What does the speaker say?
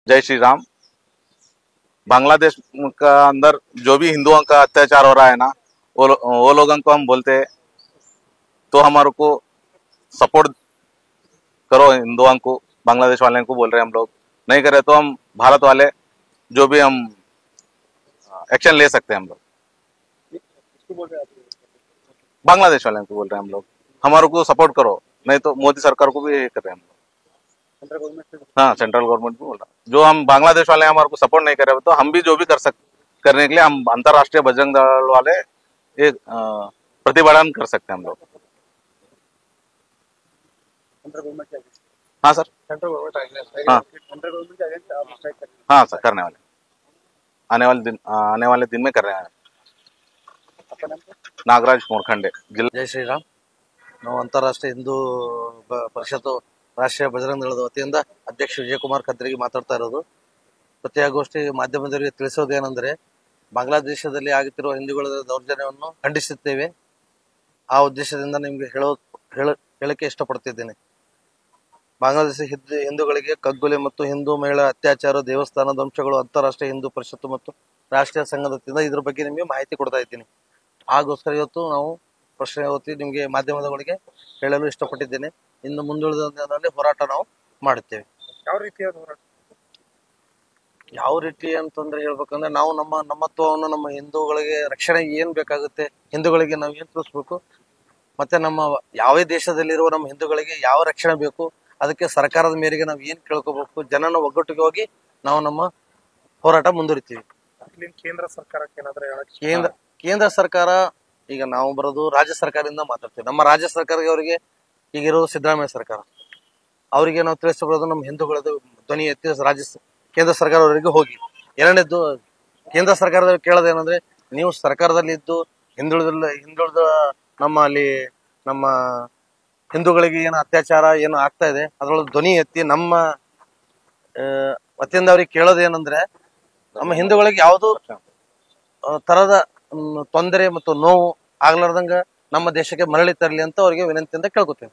जय श्री राम। बांग्लादेश का अंदर जो भी हिंदुओं का अत्याचार हो रहा है ना, वो लोगों को हम बोलते हैं तो हमारे को सपोर्ट करो। हिंदुओं को, बांग्लादेश वाले को बोल रहे हैं हम लोग। नहीं करे तो हम भारत वाले जो भी हम एक्शन ले सकते हैं हम लोग। बांग्लादेश वाले को बोल रहे हैं हम लोग, हमारे को सपोर्ट करो। नहीं तो मोदी सरकार को भी ये कर रहे हैं हम लोग। हाँ, सेंट्रल गवर्नमेंट भी बोल रहा है। जो हम बांग्लादेश वाले हमारे को सपोर्ट नहीं कर रहे तो हम भी जो भी करने के लिए हम अंतर्राष्ट्रीय बजरंग दल वाले एक प्रतिभटन कर सकते हैं हम लोग। हाँ सर, सेंट्रल गवर्नमेंट हाँ सेंट्रल गवर्नमेंट के अगेंस्ट आप स्ट्राइक कर रहे हाँ सर, करने वाले आने वाले दिन में कर रहे हैं। हैं। आपका नाम क्या? नागराज मोरखंडे, जिला। ಜೈ ಶ್ರೀರಾಮ್. ನಾವು ಅಂತಾರಾಷ್ಟ್ರೀಯ ಹಿಂದೂ ಪರಿಷತ್ತು ರಾಷ್ಟ್ರೀಯ ಬಜರಂಗ ದಳದ ವತಿಯಿಂದ ಅಧ್ಯಕ್ಷ ವಿಜಯಕುಮಾರ್ ಖದ್ರಿಗೆ ಮಾತಾಡ್ತಾ ಇರೋದು. ಪತ್ರಿಕಾಗೋಷ್ಠಿ ಮಾಧ್ಯಮದವರಿಗೆ ತಿಳಿಸೋದೇನೆಂದರೆ, ಬಾಂಗ್ಲಾದೇಶದಲ್ಲಿ ಆಗುತ್ತಿರುವ ಹಿಂದೂಗಳ ದೌರ್ಜನ್ಯವನ್ನು ಖಂಡಿಸುತ್ತೇವೆ. ಆ ಉದ್ದೇಶದಿಂದ ನಿಮಗೆ ಹೇಳಕ್ಕೆ ಇಷ್ಟಪಡ್ತಿದ್ದೇನೆ. ಬಾಂಗ್ಲಾದೇಶ ಹಿಂದೂಗಳಿಗೆ ಕಗ್ಗೊಲೆ ಮತ್ತು ಹಿಂದೂ ಮಹಿಳಾ ಅತ್ಯಾಚಾರ, ದೇವಸ್ಥಾನ ಧ್ವಂಸಗಳು ಅಂತಾರಾಷ್ಟ್ರೀಯ ಹಿಂದೂ ಪರಿಷತ್ತು ಮತ್ತು ರಾಷ್ಟ್ರೀಯ ಸಂಘದ ವತಿಯಿಂದ ಇದ್ರ ಬಗ್ಗೆ ನಿಮಗೆ ಮಾಹಿತಿ ಕೊಡ್ತಾ ಇದ್ದೀನಿ. ಹಾಗೋಸ್ಕರ ಇವತ್ತು ನಾವು ಪ್ರಶ್ನೆ ಓದಿ ನಿಮಗೆ ಮಾಧ್ಯಮದವರಿಗೆ ಹೇಳಲು ಇಷ್ಟಪಟ್ಟಿದ್ದೇನೆ. ಇನ್ನು ಮುಂದುಳಿದ ದಿನದಲ್ಲಿ ಹೋರಾಟ ನಾವು ಮಾಡುತ್ತೇವೆ. ಯಾವ ರೀತಿಯಾದ ಹೋರಾಟ? ಯಾವ ರೀತಿ ಅಂತಂದ್ರೆ ಹೇಳ್ಬೇಕಂದ್ರೆ, ನಾವು ನಮ್ಮತ್ವವನ್ನು, ನಮ್ಮ ಹಿಂದೂಗಳಿಗೆ ರಕ್ಷಣೆ ಏನ್ ಬೇಕಾಗುತ್ತೆ, ಹಿಂದೂಗಳಿಗೆ ನಾವು ಏನ್ ತಿಳಿಸ್ಬೇಕು, ಮತ್ತೆ ನಮ್ಮ ಯಾವೇ ದೇಶದಲ್ಲಿರುವ ನಮ್ಮ ಹಿಂದೂಗಳಿಗೆ ಯಾವ ರಕ್ಷಣೆ ಬೇಕು, ಅದಕ್ಕೆ ಸರ್ಕಾರದ ಮೇರೆಗೆ ನಾವು ಏನ್ ಕೇಳ್ಕೋಬೇಕು, ಜನನ ಒಗ್ಗಟ್ಟಿಗೆ ಹೋಗಿ ನಾವು ನಮ್ಮ ಹೋರಾಟ ಮುಂದುವರಿತೀವಿ. ಇಲ್ಲಿ ಕೇಂದ್ರ ಸರ್ಕಾರಕ್ಕೆ ಏನಾದ್ರೂ ಕೇಂದ್ರ ಸರ್ಕಾರ, ಈಗ ನಾವು ಬರೋದು ರಾಜ್ಯ ಸರ್ಕಾರದಿಂದ ಮಾತಾಡ್ತೀವಿ. ನಮ್ಮ ರಾಜ್ಯ ಸರ್ಕಾರಕ್ಕೆ ಅವರಿಗೆ ಈಗ ಇರೋದು ಸಿದ್ದರಾಮಯ್ಯ ಸರ್ಕಾರ, ಅವರಿಗೆ ನಾವು ತಿಳಿಸಬಹುದು ನಮ್ಮ ಹಿಂದೂಗಳದ್ದು ಧ್ವನಿ ಎತ್ತಿ ಕೇಂದ್ರ ಸರ್ಕಾರ ಅವರಿಗೆ ಹೋಗಿ. ಎರಡನೇದ್ದು, ಕೇಂದ್ರ ಸರ್ಕಾರದವ್ರಿಗೆ ಕೇಳೋದೇನಂದ್ರೆ, ನೀವು ಸರ್ಕಾರದಲ್ಲಿ ಇದ್ದು ಹಿಂದುಳಿದ ನಮ್ಮ ಹಿಂದೂಗಳಿಗೆ ಏನು ಅತ್ಯಾಚಾರ ಏನು ಆಗ್ತಾ ಇದೆ ಅದ್ರೊಳಗೆ ಧ್ವನಿ ಎತ್ತಿ ನಮ್ಮ ವತಿಯಿಂದ ಅವ್ರಿಗೆ ಕೇಳೋದೇನಂದ್ರೆ, ನಮ್ಮ ಹಿಂದೂಗಳಿಗೆ ಯಾವುದು ತರದ ತೊಂದರೆ ಮತ್ತು ನೋವು ಆಗ್ಲಾರ್ದಂಗ ನಮ್ಮ ದೇಶಕ್ಕೆ ಮರಳಿ ತರಲಿ ಅಂತ ಅವರಿಗೆ ವಿನಂತಿಯಿಂದ ಕೇಳ್ಕೊತೇವೆ.